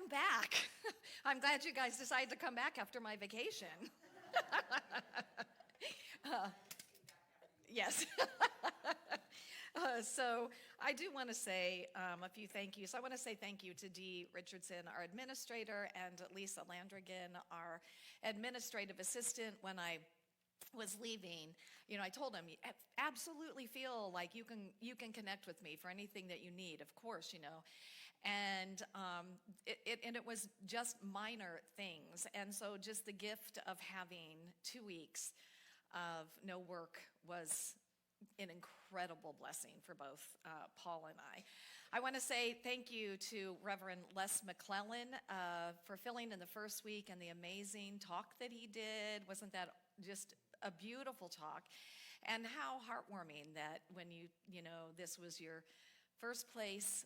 back. I'm glad you guys decided to come back after my vacation. Yes. So I do want to say a few thank yous. I want to say thank you to Dee Richardson, our administrator, and Lisa Landrigan, our administrative assistant. When I was leaving, I told them, absolutely feel like you can connect with me for anything that you need, of course, And it was just minor things. And so just the gift of having 2 weeks of no work was an incredible blessing for both Paul and I. I want to say thank you to Reverend Les McClellan for filling in the first week and the amazing talk that he did. Wasn't that just a beautiful talk? And how heartwarming that when this was your first place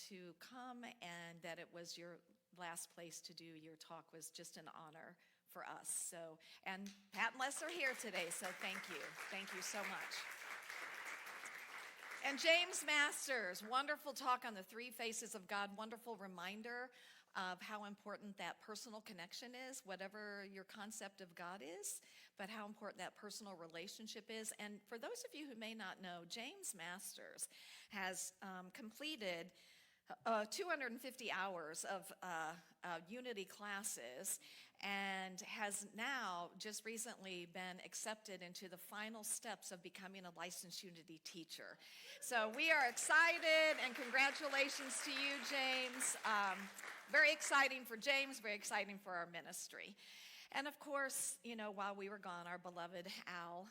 to come, and that it was your last place to do your talk was just an honor for us. So, and Pat and Les are here today, so thank you. Thank you so much. And James Masters, wonderful talk on the 3 faces of God, wonderful reminder of how important that personal connection is, whatever your concept of God is, but how important that personal relationship is. And for those of you who may not know, James Masters has completed 250 hours of Unity classes, and has now just recently been accepted into the final steps of becoming a licensed Unity teacher. So we are excited, and congratulations to you, James. Very exciting for James, very exciting for our ministry. And of course, while we were gone, our beloved Al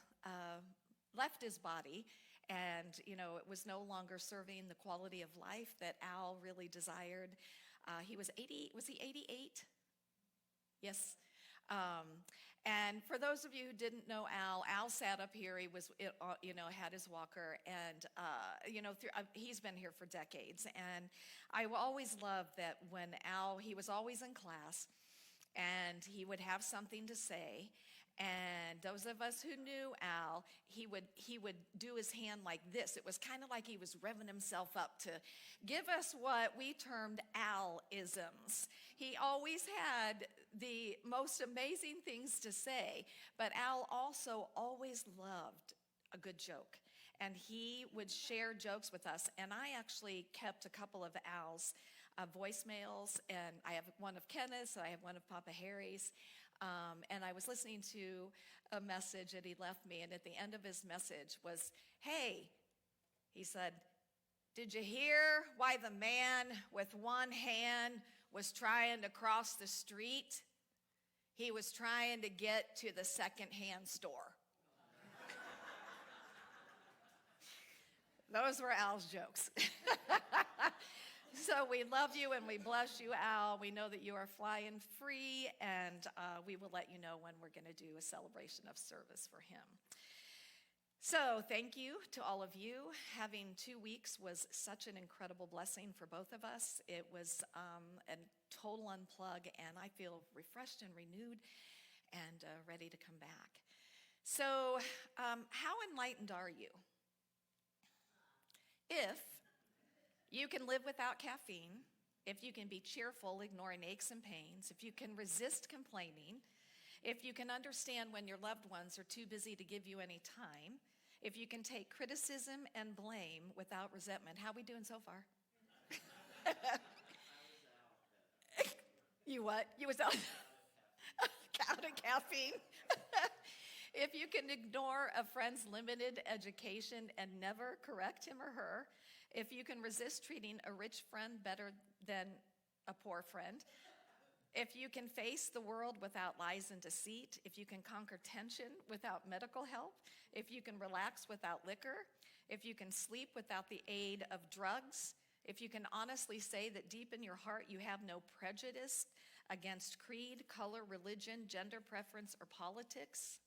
left his body, and it was no longer serving the quality of life that Al really desired. He was 80. Was he 88? Yes. And for those of you who didn't know Al sat up here. He was, had his walker, and he's been here for decades. And I always loved that when he was always in class, and he would have something to say. And those of us who knew Al, he would do his hand like this. It was kind of like he was revving himself up to give us what we termed Al-isms. He always had the most amazing things to say, but Al also always loved a good joke. And he would share jokes with us. And I actually kept a couple of Al's voicemails, and I have one of Kenneth's, I have one of Papa Harry's. And I was listening to a message that he left me, and at the end of his message was, "Hey," he said, "did you hear why the man with one hand was trying to cross the street? He was trying to get to the secondhand store." Those were Al's jokes. So we love you and we bless you, Al. We know that you are flying free, and we will let you know when we're going to do a celebration of service for him. So thank you to all of you. Having 2 weeks was such an incredible blessing for both of us. It was a total unplug, and I feel refreshed and renewed and ready to come back. So how enlightened are you? If you can live without caffeine, if you can be cheerful, ignoring aches and pains, if you can resist complaining, if you can understand when your loved ones are too busy to give you any time, if you can take criticism and blame without resentment. How are we doing so far? You what? You was out of caffeine? If you can ignore a friend's limited education and never correct him or her, if you can resist treating a rich friend better than a poor friend, if you can face the world without lies and deceit, if you can conquer tension without medical help, if you can relax without liquor, if you can sleep without the aid of drugs, if you can honestly say that deep in your heart you have no prejudice against creed, color, religion, gender preference, or politics,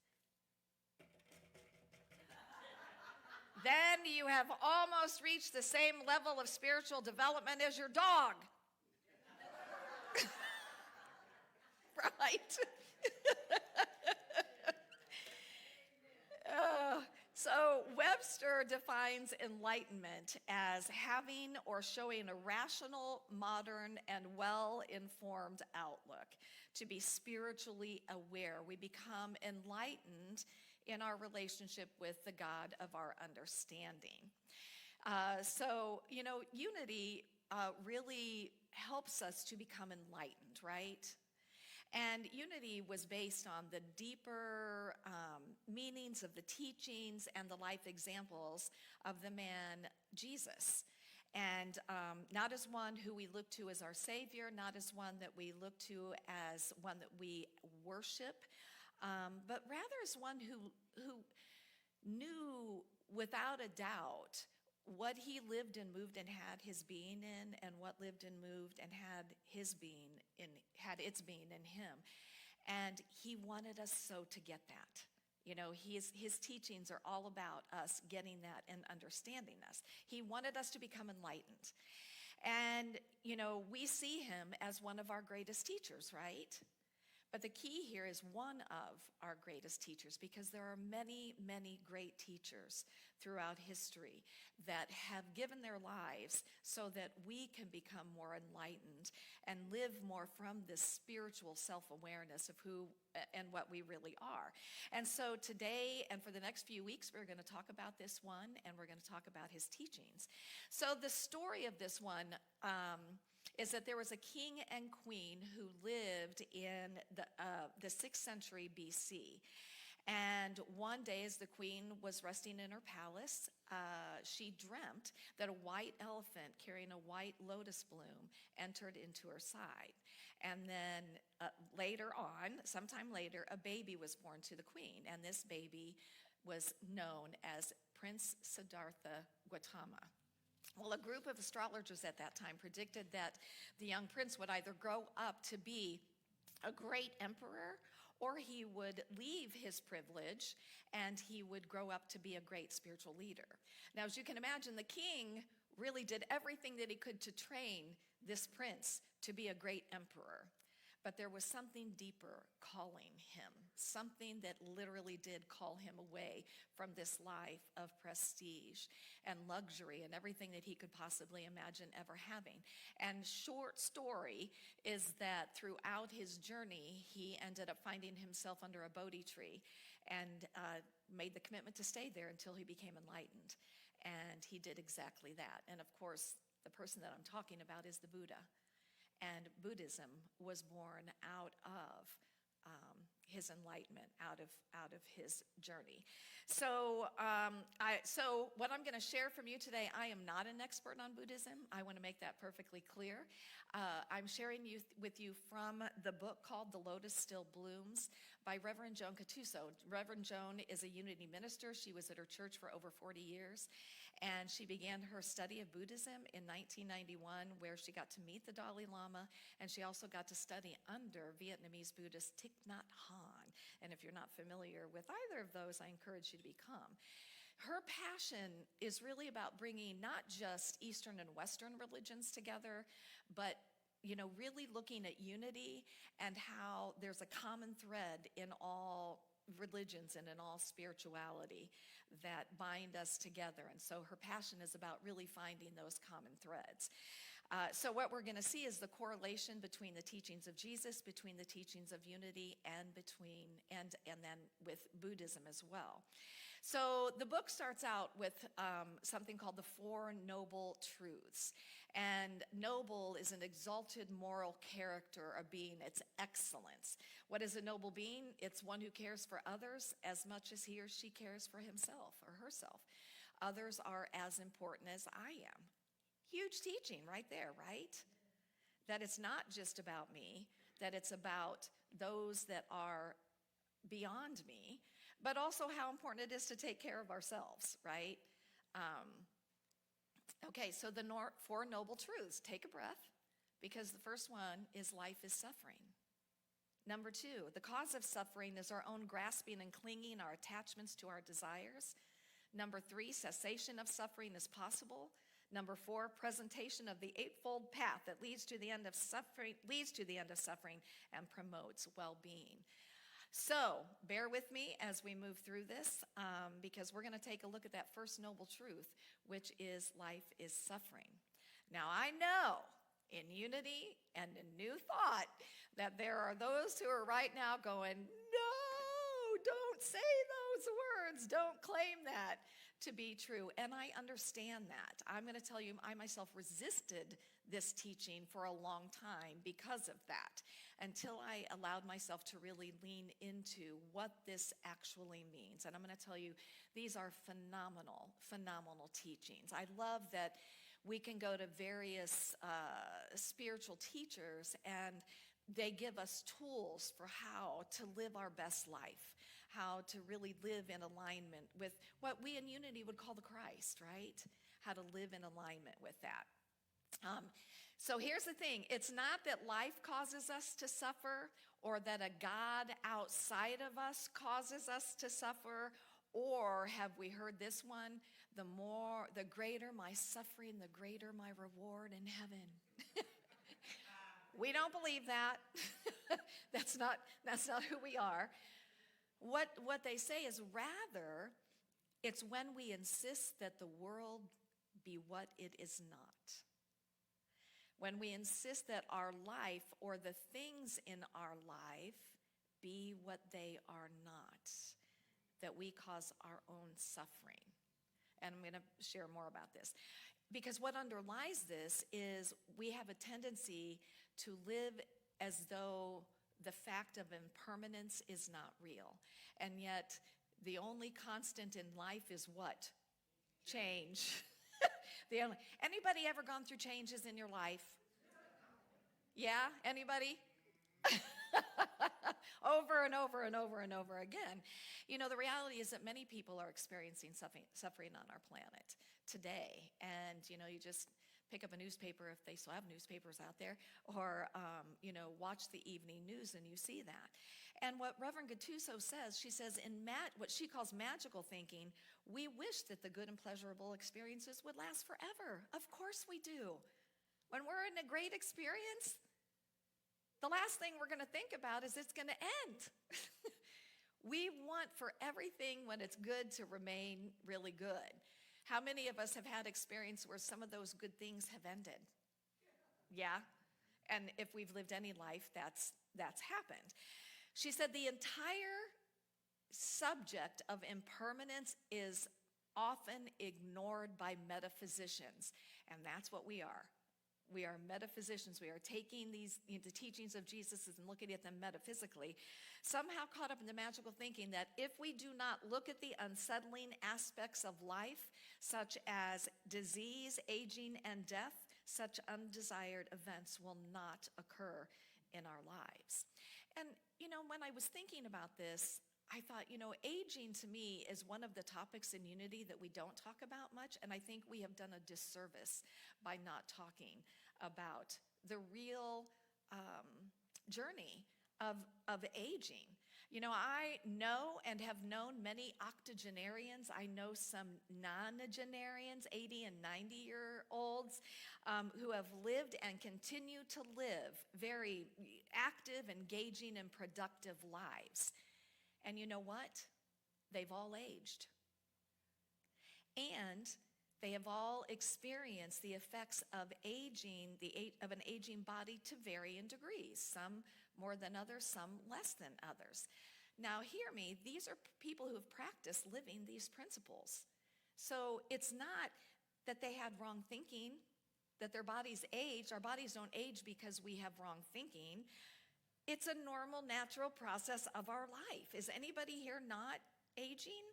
then you have almost reached the same level of spiritual development as your dog. Right? So Webster Webster defines enlightenment as having or showing a rational, modern, and well-informed outlook. To be spiritually aware. We become enlightened in our relationship with the God of our understanding. Unity really helps us to become enlightened, right? And unity was based on the deeper meanings of the teachings and the life examples of the man Jesus. And not as one who we look to as our Savior, not as one that we look to as one that we worship, but rather as one who knew without a doubt what he lived and moved and had his being in, and what lived and moved and had its being in him. And he wanted us so to get that. You know, his teachings are all about us getting that and understanding us. He wanted us to become enlightened. And, we see him as one of our greatest teachers, right? But the key here is one of our greatest teachers, because there are many, many great teachers throughout history that have given their lives so that we can become more enlightened and live more from this spiritual self-awareness of who and what we really are. And so today and for the next few weeks, we're going to talk about this one, and we're going to talk about his teachings. So the story of this one is that there was a king and queen who lived in the 6th century BC. And one day, as the queen was resting in her palace, she dreamt that a white elephant carrying a white lotus bloom entered into her side. And then sometime later, a baby was born to the queen. And this baby was known as Prince Siddhartha Gautama. Well, a group of astrologers at that time predicted that the young prince would either grow up to be a great emperor, or he would leave his privilege and he would grow up to be a great spiritual leader. Now, as you can imagine, the king really did everything that he could to train this prince to be a great emperor. But there was something deeper calling him, something that literally did call him away from this life of prestige and luxury and everything that he could possibly imagine ever having. And short story is that throughout his journey, he ended up finding himself under a Bodhi tree and made the commitment to stay there until he became enlightened. And he did exactly that. And of course, the person that I'm talking about is the Buddha. And Buddhism was born out of his enlightenment, out of his journey. So what I'm going to share from you today, I am not an expert on Buddhism. I want to make that perfectly clear. I'm sharing with you from the book called The Lotus Still Blooms by Reverend Joan Cattuso. Reverend Joan is a Unity minister. She was at her church for over 40 years. And she began her study of Buddhism in 1991, where she got to meet the Dalai Lama, and she also got to study under Vietnamese Buddhist Thich Nhat Hanh. And if you're not familiar with either of those, I encourage you to become. Her passion is really about bringing not just Eastern and Western religions together, but really looking at unity and how there's a common thread in all religions and in all spirituality that bind us together. And so her passion is about really finding those common threads. So what we're going to see is the correlation between the teachings of Jesus, between the teachings of unity, and then with Buddhism as well. So the book starts out with something called the Four Noble Truths. And noble is an exalted moral character of being. It's excellence. What is a noble being? It's one who cares for others as much as he or she cares for himself or herself. Others are as important as I am. Huge teaching right there, right? That it's not just about me, that it's about those that are beyond me, but also how important it is to take care of ourselves, right? Okay, so the Four Noble Truths. Take a breath, because the first one is life is suffering. Number 2, the cause of suffering is our own grasping and clinging, our attachments to our desires. Number 3, cessation of suffering is possible. Number 4, presentation of the eightfold path that leads to the end of suffering and promotes well-being. So So bear with me as we move through this, because we're going to take a look at that first noble truth, which is life is suffering. Now, I know in Unity and in New Thought that there are those who are right now going, no, don't say those words. Don't claim that to be true. And I understand that. I'm going to tell you, I myself resisted this teaching for a long time because of that, until I allowed myself to really lean into what this actually means. And I'm going to tell you, these are phenomenal, phenomenal teachings. I love that we can go to various spiritual teachers and they give us tools for how to live our best life, how to really live in alignment with what we in Unity would call the Christ, right? How to live in alignment with that. So here's the thing. It's not that life causes us to suffer, or that a God outside of us causes us to suffer, or have we heard this one? The greater my suffering, the greater my reward in heaven. We don't believe that. That's not who we are. What they say is, rather, it's when we insist that the world be what it is not. When we insist that our life or the things in our life be what they are not, that we cause our own suffering. And I'm going to share more about this. Because what underlies this is we have a tendency to live as though the fact of impermanence is not real. And yet, the only constant in life is what? Change. Anybody ever gone through changes in your life? Yeah? Anybody? Over and over and over and over again. You know, the reality is that many people are experiencing suffering on our planet today. And, you know, you just pick up a newspaper, if they still have newspapers out there, or, watch the evening news and you see that. And what Reverend Gattuso says, she says, in what she calls magical thinking, we wish that the good and pleasurable experiences would last forever. Of course we do. When we're in a great experience, the last thing we're going to think about is it's going to end. We want for everything when it's good to remain really good. How many of us have had experience where some of those good things have ended? Yeah? And if we've lived any life, that's happened. She said the entire subject of impermanence is often ignored by metaphysicians, and that's what we are. We are metaphysicians. We are taking the teachings of Jesus and looking at them metaphysically, somehow caught up in the magical thinking that if we do not look at the unsettling aspects of life, such as disease, aging, and death, such undesired events will not occur in our lives. And, when I was thinking about this, I thought, aging to me is one of the topics in Unity that we don't talk about much, and I think we have done a disservice by not talking about the real journey of aging. I know and have known many octogenarians. I know some nonagenarians, 80 and 90-year-olds, who have lived and continue to live very active, engaging, and productive lives. And you know what? They've all aged. And they have all experienced the effects of aging, of an aging body to varying degrees, some more than others, some less than others. Now, hear me, these are people who have practiced living these principles. So it's not that they had wrong thinking, that their bodies aged. Our bodies don't age because we have wrong thinking. It's a normal, natural process of our life. Is anybody here not aging?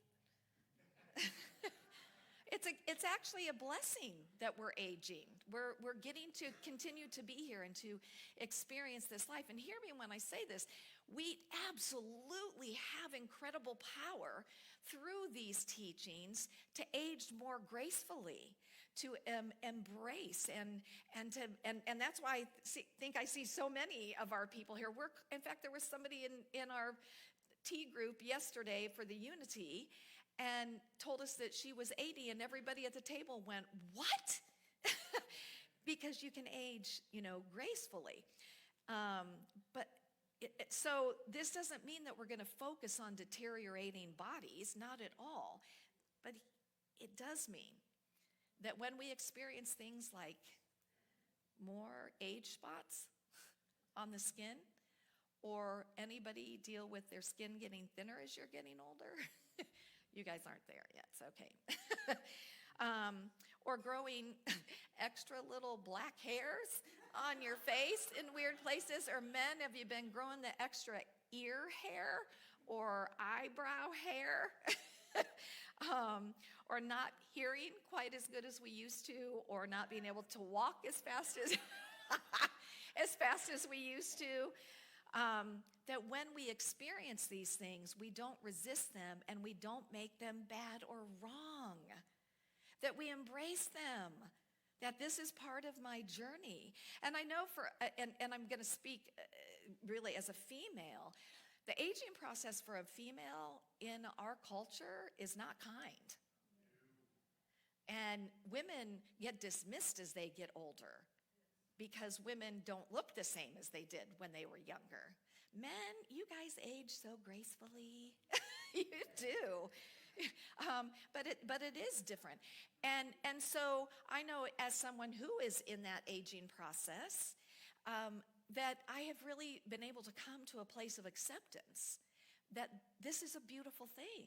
It's actually a blessing that we're aging. We're getting to continue to be here and to experience this life. And hear me when I say this. We absolutely have incredible power through these teachings to age more gracefully, to embrace and that's why I see so many of our people here. In fact, there was somebody in our tea group yesterday for the Unity and told us that she was 80, and everybody at the table went, "What?" Because you can age, gracefully. But So this doesn't mean that we're going to focus on deteriorating bodies, not at all. But it does mean that when we experience things like more age spots on the skin, or anybody deal with their skin getting thinner as you're getting older, you guys aren't there yet, it's okay. Or growing extra little black hairs on your face in weird places, or men, have you been growing the extra ear hair or eyebrow hair? Or not hearing quite as good as we used to, or not being able to walk as fast as as fast as we used to. That when we experience these things, we don't resist them and we don't make them bad or wrong. That we embrace them. That this is part of my journey. And I know and I'm going to speak really as a female, the aging process for a female in our culture is not kind. And women get dismissed as they get older because women don't look the same as they did when they were younger. Men, you guys age so gracefully. You do. But it is different. And so I know as someone who is in that aging process, that I have really been able to come to a place of acceptance that this is a beautiful thing.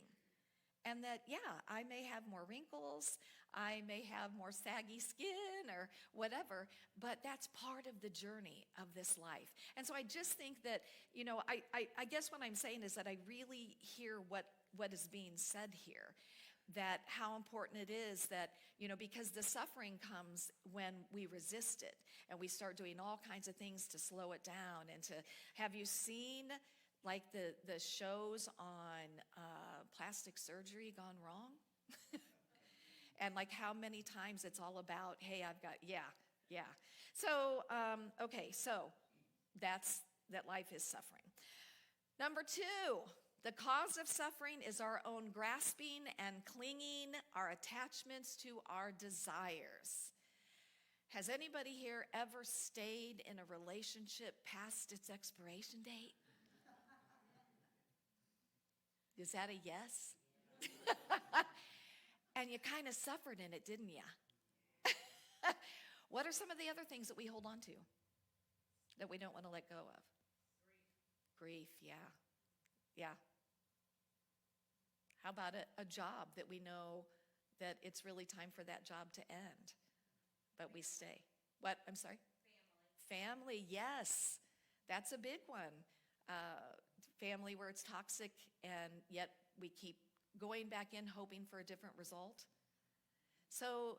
And that, yeah, I may have more wrinkles, I may have more saggy skin or whatever, but that's part of the journey of this life. And so I just think that, I guess what I'm saying is that I really hear what is being said here, that how important it is that, because the suffering comes when we resist it and we start doing all kinds of things to slow it down and to, have you seen like the shows on plastic surgery gone wrong? And like how many times it's all about, hey, I've got, yeah. So, okay, so that's that life is suffering. Number 2, the cause of suffering is our own grasping and clinging, our attachments to our desires. Has anybody here ever stayed in a relationship past its expiration date? Is that a yes? And you kind of suffered in it, didn't you? What are some of the other things that we hold on to that we don't want to let go of? Grief, yeah. How about a job that we know that it's really time for that job to end, but we stay? What? I'm sorry? Family, yes. That's a big one. Family where it's toxic and yet we keep going back in hoping for a different result. So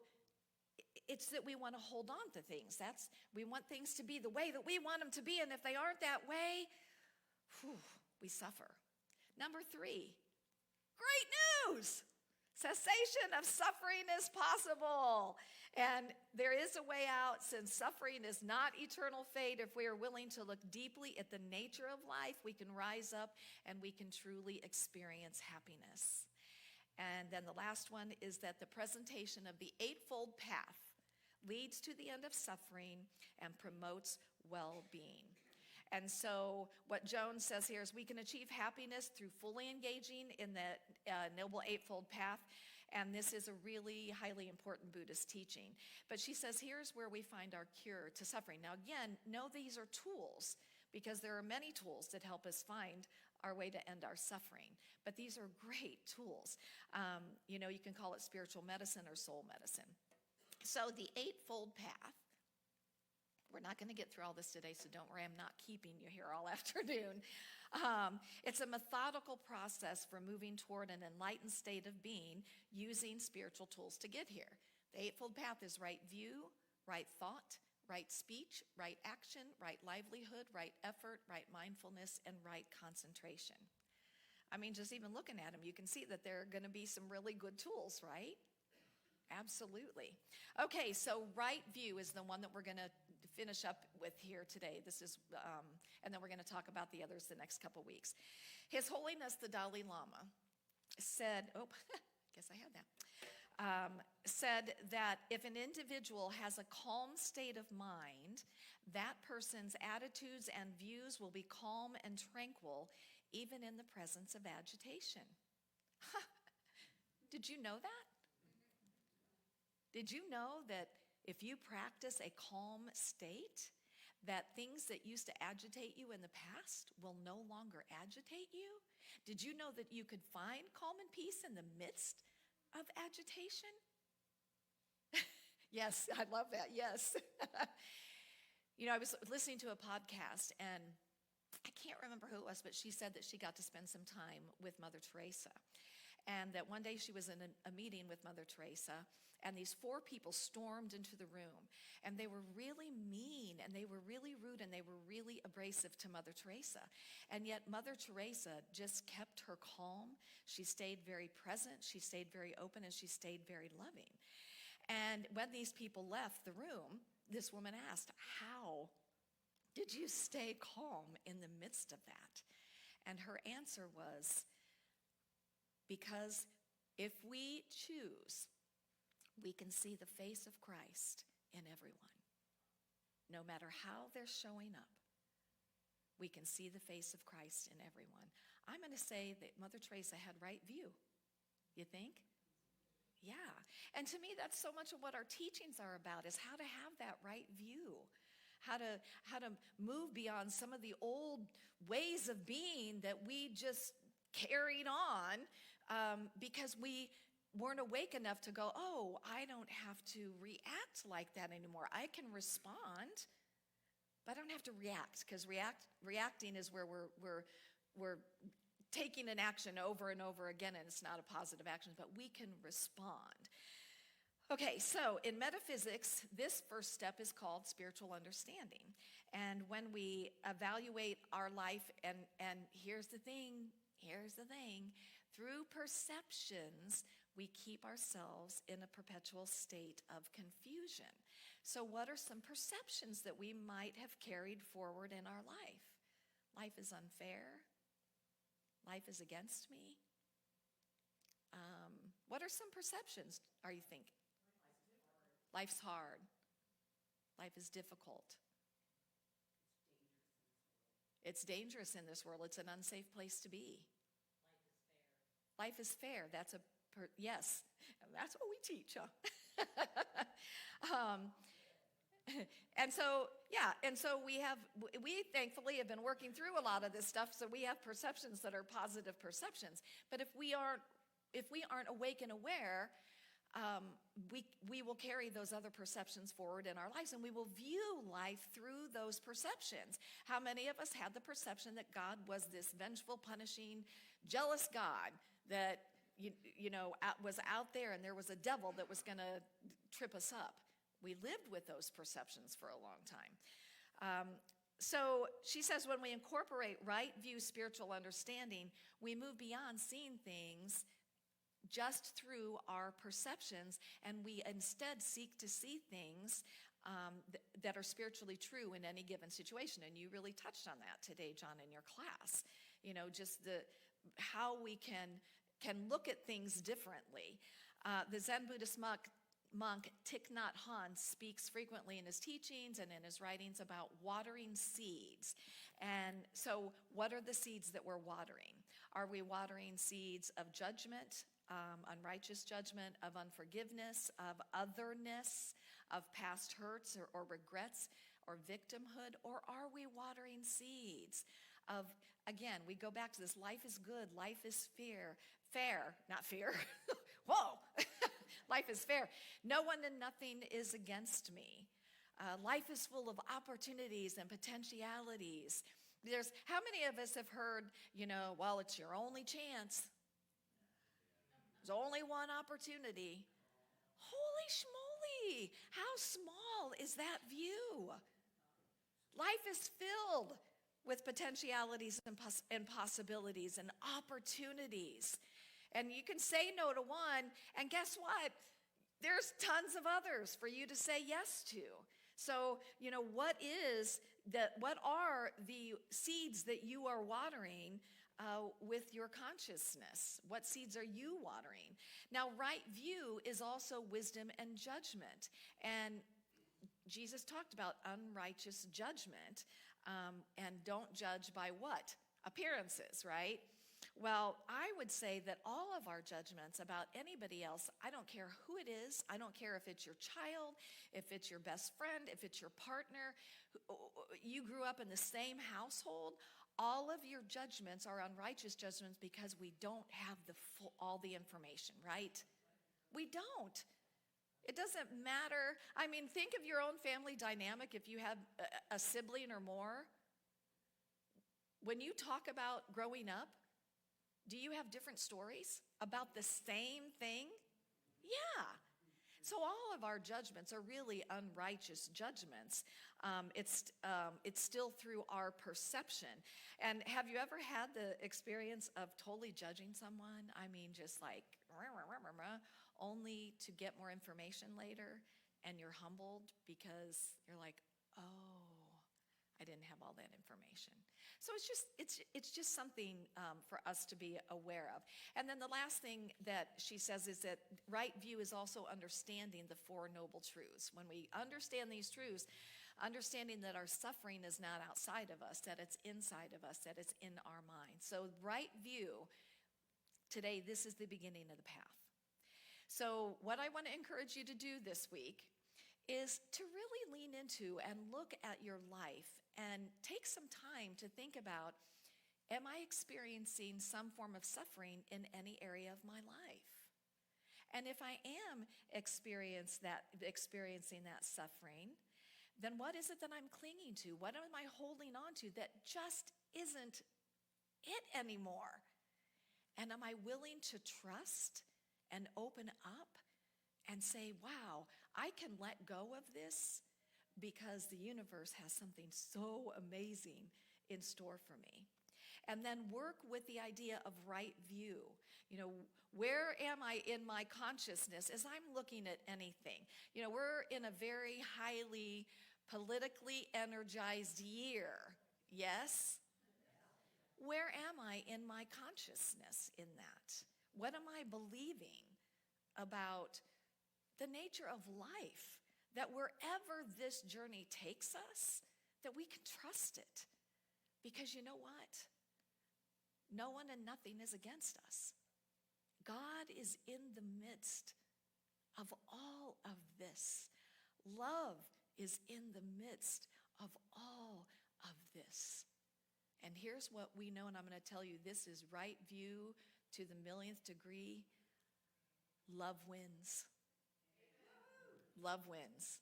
it's that we want to hold on to things. We want things to be the way that we want them to be, and if they aren't that way, we suffer. Number 3, great news! Cessation of suffering is possible. And there is a way out, since suffering is not eternal fate. If we are willing to look deeply at the nature of life, we can rise up and we can truly experience happiness. And then the last one is that the presentation of the eightfold path leads to the end of suffering and promotes well-being. And so what Joan says here is we can achieve happiness through fully engaging in the Noble Eightfold Path. And this is a really highly important Buddhist teaching. But she says here's where we find our cure to suffering. Now again, know these are tools, because there are many tools that help us find our way to end our suffering. But these are great tools. You can call it spiritual medicine or soul medicine. So the Eightfold Path, we're not going to get through all this today, so don't worry, I'm not keeping you here all afternoon. It's a methodical process for moving toward an enlightened state of being using spiritual tools to get here. The Eightfold Path is right view, right thought, right speech, right action, right livelihood, right effort, right mindfulness, and right concentration. I mean, just even looking at them, you can see that there are going to be some really good tools, right? Absolutely. Okay, so right view is the one that we're going to finish up with here today. This is, and then we're going to talk about the others the next couple weeks. His Holiness the Dalai Lama said, guess I had that, said that if an individual has a calm state of mind, that person's attitudes and views will be calm and tranquil, even in the presence of agitation. Did you know that? Did you know that if you practice a calm state, that things that used to agitate you in the past will no longer agitate you? Did you know that you could find calm and peace in the midst of agitation? Yes, I love that, yes. I was listening to a podcast, and I can't remember who it was, but she said that she got to spend some time with Mother Teresa. And that one day she was in a meeting with Mother Teresa, and these 4 people stormed into the room. And they were really mean, and they were really rude, and they were really abrasive to Mother Teresa. And yet Mother Teresa just kept her calm. She stayed very present, she stayed very open, and she stayed very loving. And when these people left the room, this woman asked, "How did you stay calm in the midst of that?" And her answer was, "Because if we choose, we can see the face of Christ in everyone. No matter how they're showing up, we can see the face of Christ in everyone." I'm going to say that Mother Teresa had right view. You think? Yeah. And to me, that's so much of what our teachings are about, is how to have that right view. How to move beyond some of the old ways of being that we just carried on because we weren't awake enough to go, "Oh, I don't have to react like that anymore. I can respond, but I don't have to react," because reacting is where we're taking an action over and over again, and it's not a positive action, but we can respond. Okay, so in metaphysics, this first step is called spiritual understanding. And when we evaluate our life, and here's the thing, through perceptions, we keep ourselves in a perpetual state of confusion. So what are some perceptions that we might have carried forward in our life? Life is unfair. Life is against me. What are some perceptions are you thinking? Life's hard. Life is difficult. It's dangerous in this world. It's an unsafe place to be. Life is fair. That's yes, that's what we teach, huh? And so we thankfully have been working through a lot of this stuff, so we have perceptions that are positive perceptions. But if we aren't awake and aware, we will carry those other perceptions forward in our lives, and we will view life through those perceptions. How many of us had the perception that God was this vengeful, punishing, jealous God that was out there, and there was a devil that was going to trip us up? We lived with those perceptions for a long time. So she says, when we incorporate right view spiritual understanding, we move beyond seeing things just through our perceptions, and we instead seek to see things that are spiritually true in any given situation. And you really touched on that today, John, in your class. Just how we can look at things differently. The Zen Buddhist monk Thich Nhat Hanh speaks frequently in his teachings and in his writings about watering seeds. And so what are the seeds that we're watering? Are we watering seeds of judgment, unrighteous judgment, of unforgiveness, of otherness, of past hurts or regrets or victimhood? Or are we watering seeds of, again, we go back to this, life is good, life is fair, not fear. Whoa. Life is fair. No one and nothing is against me. Life is full of opportunities and potentialities. How many of us have heard, well, it's your only chance. There's only one opportunity. Holy schmoly, how small is that view? Life is filled with potentialities and possibilities and opportunities. And you can say no to one, and guess what? There's tons of others for you to say yes to. So, what are the seeds that you are watering with your consciousness? What seeds are you watering? Now, right view is also wisdom and judgment. And Jesus talked about unrighteous judgment, and don't judge by what? Appearances, right? Well, I would say that all of our judgments about anybody else, I don't care who it is, I don't care if it's your child, if it's your best friend, if it's your partner, you grew up in the same household, all of your judgments are unrighteous judgments because we don't have all the information, right? We don't. It doesn't matter. I mean, think of your own family dynamic if you have a sibling or more. When you talk about growing up, do you have different stories about the same thing? Yeah. So all of our judgments are really unrighteous judgments. It's still through our perception. And have you ever had the experience of totally judging someone? I mean, just like, only to get more information later, and you're humbled because you're like, oh, I didn't have all that information. So it's just something for us to be aware of. And then the last thing that she says is that right view is also understanding the Four Noble Truths. When we understand these truths, understanding that our suffering is not outside of us, that it's inside of us, that it's in our mind. So right view, today, this is the beginning of the path. So what I want to encourage you to do this week is to really lean into and look at your life and take some time to think about, am I experiencing some form of suffering in any area of my life? And if I am experiencing that suffering, then what is it that I'm clinging to? What am I holding on to that just isn't it anymore? And am I willing to trust and open up and say, wow, I can let go of this because the universe has something so amazing in store for me. And then work with the idea of right view. You know, where am I in my consciousness as I'm looking at anything? You know, we're in a very highly politically energized year. Yes? Where am I in my consciousness in that? What am I believing about the nature of life? That wherever this journey takes us, that we can trust it. Because you know what? No one and nothing is against us. God is in the midst of all of this. Love is in the midst of all of this. And here's what we know, and I'm going to tell you, this is right view to the millionth degree. Love wins. Love wins.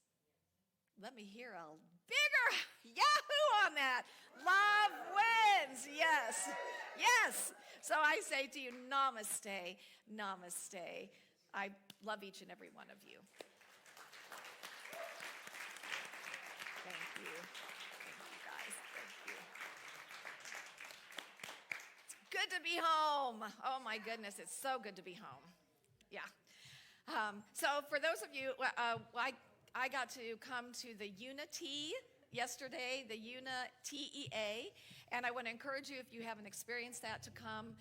Let me hear a bigger yahoo on that. Love wins. Yes. Yes. So I say to you, namaste, namaste. I love each and every one of you. Thank you. Thank you, guys. Thank you. Good to be home. Oh, my goodness. It's so good to be home. Yeah. So for those of you, I got to come to the Unity yesterday, the TEA, and I want to encourage you, if you haven't experienced that, to come.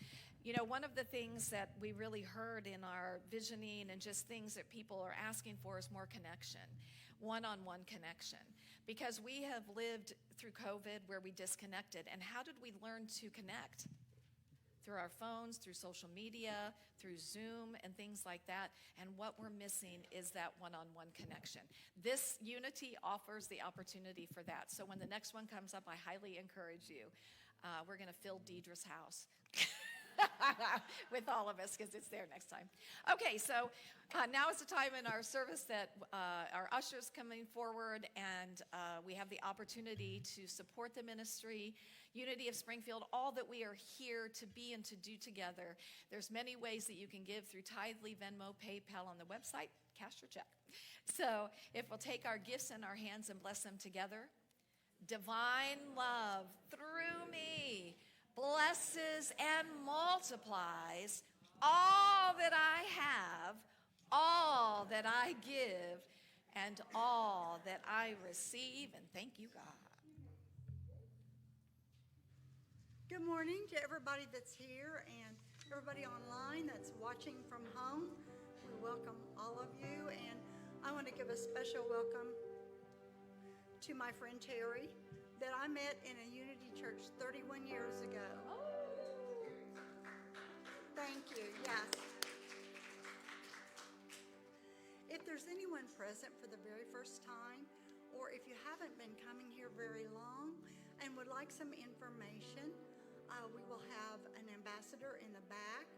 You know, one of the things that we really heard in our visioning and just things that people are asking for is more connection, one-on-one connection. Because we have lived through COVID where we disconnected, and how did we learn to connect? Through our phones, through social media, through Zoom and things like that. And what we're missing is that one-on-one connection. This Unity offers the opportunity for that. So when the next one comes up, I highly encourage you. We're going to fill Deidre's house with all of us because it's there next time. Okay, so now is the time in our service that our ushers coming forward, and we have the opportunity to support the ministry, Unity of Springfield, all that we are here to be and to do together. There's many ways that you can give through Tithely, Venmo, PayPal on the website, cash or check. So if we'll take our gifts in our hands and bless them together. Divine love through me blesses and multiplies all that I have, all that I give, and all that I receive. And thank you, God. Good morning to everybody that's here and everybody online that's watching from home. We welcome all of you, and I want to give a special welcome to my friend Terry that I met in a Unity church 31 years ago. Thank you, yes. If there's anyone present for the very first time, or if you haven't been coming here very long and would like some information, we will have an ambassador in the back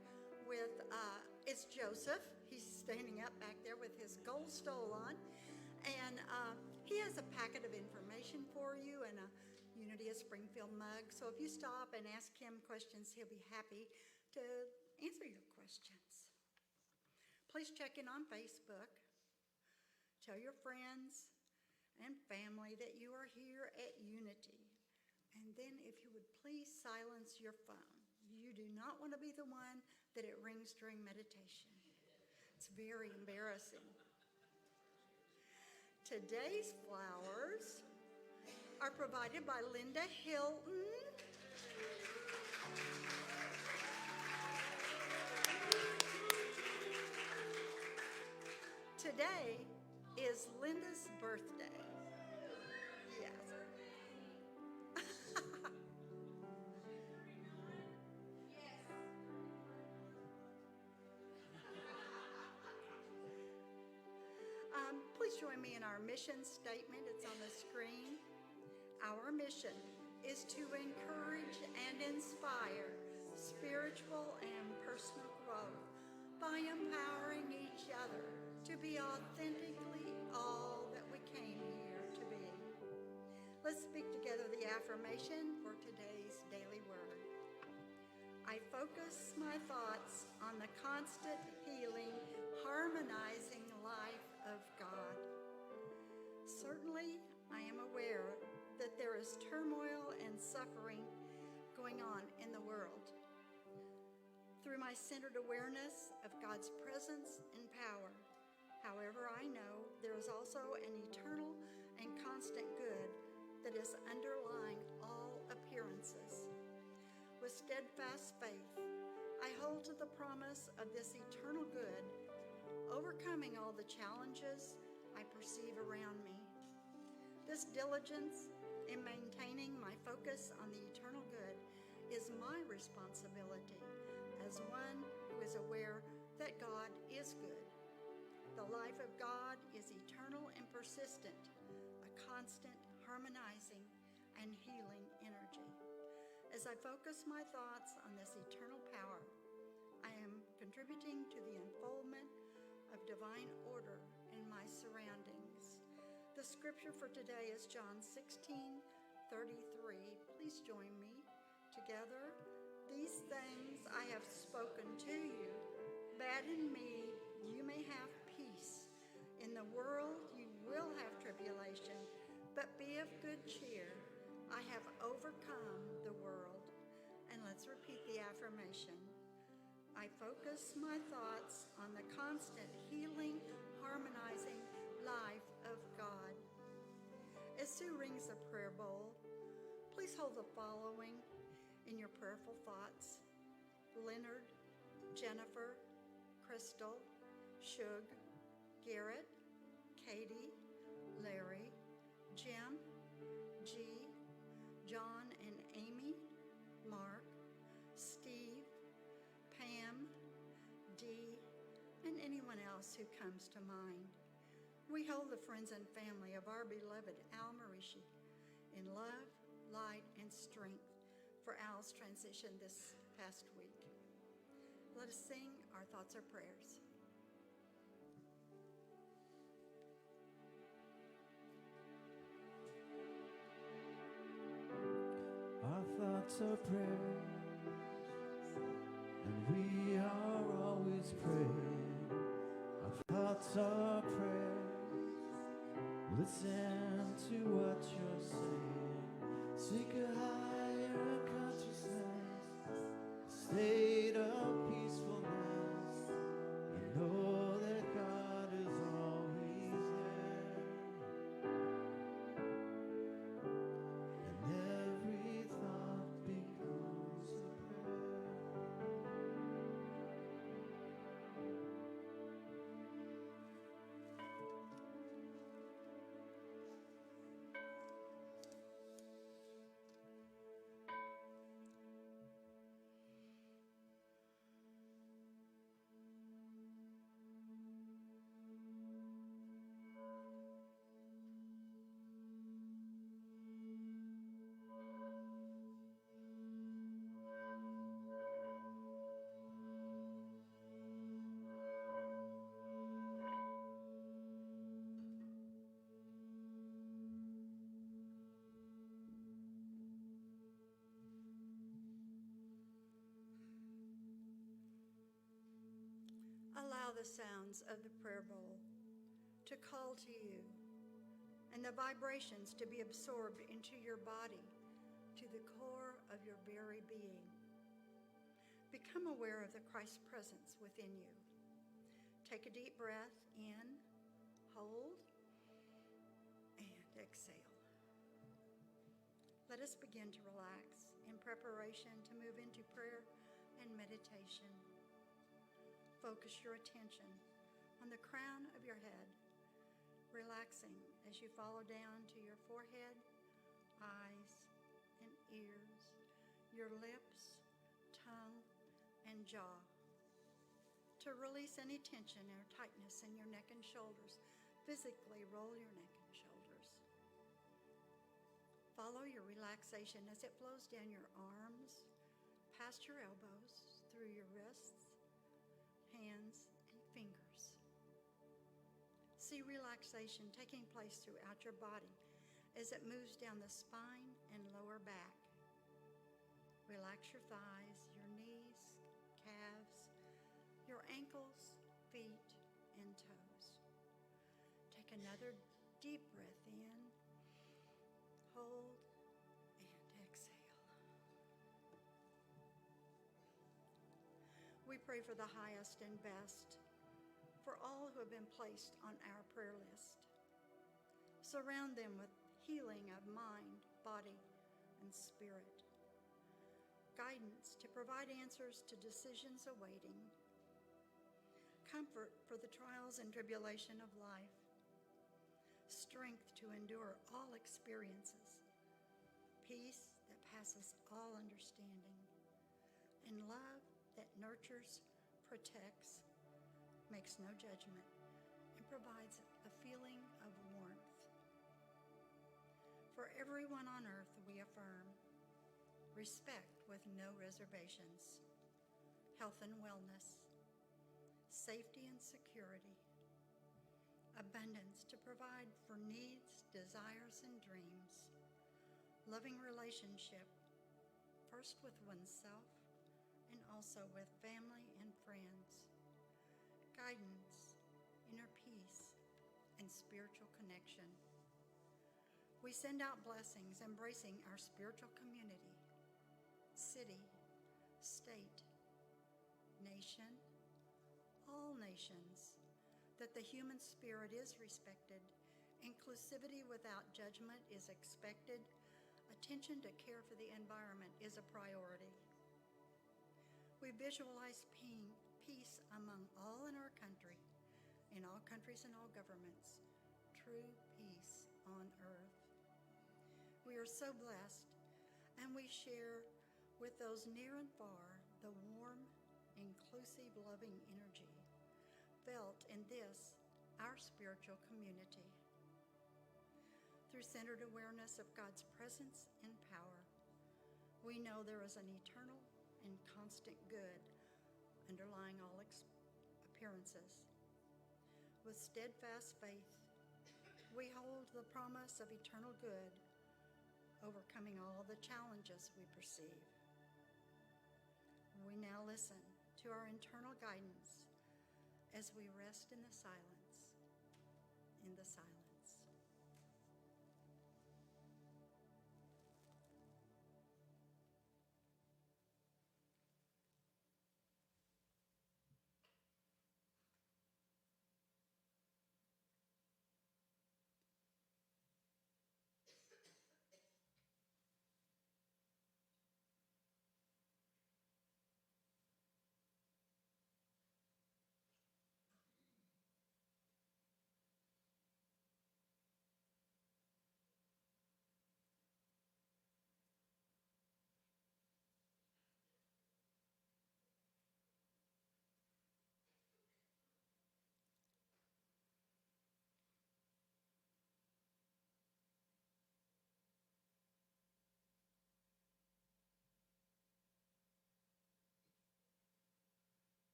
with, it's Joseph. He's standing up back there with his gold stole on. And he has a packet of information for you and a Unity of Springfield mug. So if you stop and ask him questions, he'll be happy to answer your questions. Please check in on Facebook. Tell your friends and family that you are here at Unity. And then if you would please silence your phone. You do not want to be the one that it rings during meditation. It's very embarrassing. Today's flowers are provided by Linda Hilton. Today is Linda's birthday. Yes. Please join me in our mission statement. It's on the screen. Our mission is to encourage and inspire spiritual and personal growth by empowering each other to be authentically all that we came here to be. Let's speak together the affirmation for today's daily word. I focus my thoughts on the constant healing, harmonizing life of God. Certainly, I am aware that there is turmoil and suffering going on in the world. Through my centered awareness of God's presence and power, however, I know there is also an eternal and constant good that is underlying all appearances. With steadfast faith, I hold to the promise of this eternal good, overcoming all the challenges I perceive around me. This diligence in maintaining my focus on the eternal good is my responsibility as one who is aware that God is good. The life of God is eternal and persistent, a constant, harmonizing, and healing energy. As I focus my thoughts on this eternal power, I am contributing to the unfoldment of divine order in my surroundings. The scripture for today is John 16:33. Please join me together. These things I have spoken to you, that in me you may have peace. In the world you will have tribulation, but be of good cheer. I have overcome the world. And let's repeat the affirmation. I focus my thoughts on the constant healing, harmonizing life of God. As Sue rings the prayer bowl, please hold the following in your prayerful thoughts: Leonard, Jennifer, Crystal, Shug, Garrett, Katie, Larry, Jim, G, John and Amy, Mark, Steve, Pam, Dee, and anyone else who comes to mind. We hold the friends and family of our beloved Al Marishi in love, light, and strength for Al's transition this past week. Let us sing our thoughts or prayers. Our thoughts are prayers, and we are always praying. Our thoughts are prayers. Listen to what you're saying. Seek a higher consciousness, a state of peacefulness, and know that God is always there. And every thought becomes a prayer. Allow the sounds of the prayer bowl to call to you and the vibrations to be absorbed into your body, to the core of your very being. Become aware of the Christ presence within you. Take a deep breath in, hold, and exhale. Let us begin to relax in preparation to move into prayer and meditation. Focus your attention on the crown of your head, relaxing as you follow down to your forehead, eyes, and ears, your lips, tongue, and jaw. To release any tension or tightness in your neck and shoulders, physically roll your neck and shoulders. Follow your relaxation as it flows down your arms, past your elbows, through your wrists, hands, and fingers. See relaxation taking place throughout your body as it moves down the spine and lower back. Relax your thighs, your knees, calves, your ankles, feet, and toes. Take another deep breath in, hold, and exhale. We pray for the highest and best for all who have been placed on our prayer list. Surround them with healing of mind, body, and spirit. Guidance to provide answers to decisions awaiting. Comfort for the trials and tribulation of life. Strength to endure all experiences. Peace that passes all understanding. And love that nurtures, protects, makes no judgment, and provides a feeling of warmth. For everyone on earth, we affirm respect with no reservations, health and wellness, safety and security, abundance to provide for needs, desires, and dreams, loving relationship, first with oneself and also with family and friends, guidance, inner peace, and spiritual connection. We send out blessings embracing our spiritual community, city, state, nation, all nations, that the human spirit is respected, inclusivity without judgment is expected, attention to care for the environment is a priority. We visualize peace among all in our country, in all countries and all governments, true peace on earth. We are so blessed, and we share with those near and far the warm, inclusive, loving energy felt in this, our spiritual community. Through centered awareness of God's presence and power, we know there is an eternal and constant good underlying all appearances. With steadfast faith, we hold the promise of eternal good, overcoming all the challenges we perceive. We now listen to our internal guidance as we rest in the silence.